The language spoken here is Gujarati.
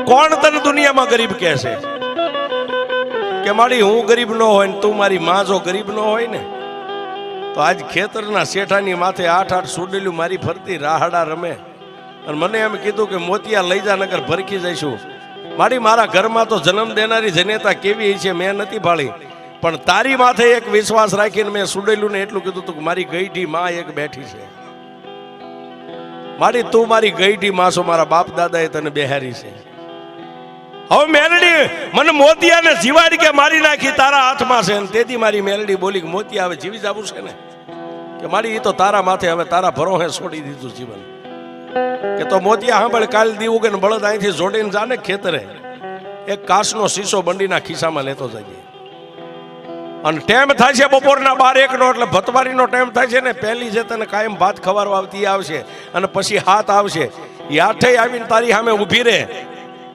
કોણ તને દુનિયામાં ગરીબ કહે છે કે મારી હું ગરીબ ન હોય ને તું મારી માં જો ગરીબ ન હોય ને તો આજ ખેતરના શેઠાની માથે 8-8 સુડેલું મારી ફરતી રાહડા રમે અને મને એમ કીધું કે મોતિયા લઈ જા નગર ભરકી જઈશું. મારા ઘરમાં તો જન્મ દેનારી જનેતા કેવી છે મેં નથી ભાળી, પણ તારી માથે એક વિશ્વાસ રાખીને મેં સુડેલું ને એટલું કીધું તું કે મારી ગઈઢી માં એક બેઠી છે. તું મારી ગઈઢી માં છો, મારા બાપ દાદાએ તને બેહારી છે. હવે મેલડી મને મોતિયાને જીવાડી કે મારી નાખી તારા હાથમાં છે ને તેથી મારી મેલડી બોલી કે મોતિયા હવે જીવી જવું છે ને કે મારી એ તો તારા માથે હવે તારા ભરોહે છોડી દીધું જીવન. કે તો મોતિયા સાંભળ કાલ દીવું કે બળદ અહીંથી જોડીને જાને ખેતરે એક કાચનો શીશો બંડીના ખિસ્સામાં લેતો જઈએ અને ટેમ થાય છે બપોરના 12-1 નો એટલે ભતવારીનો ટેમ થાય છે ને પહેલી જે તને કાયમ ભાત ખવારવા આવતી આવશે અને પછી હાથ આવશે એ આઠે આવીને તારી સામે ઊભી રહે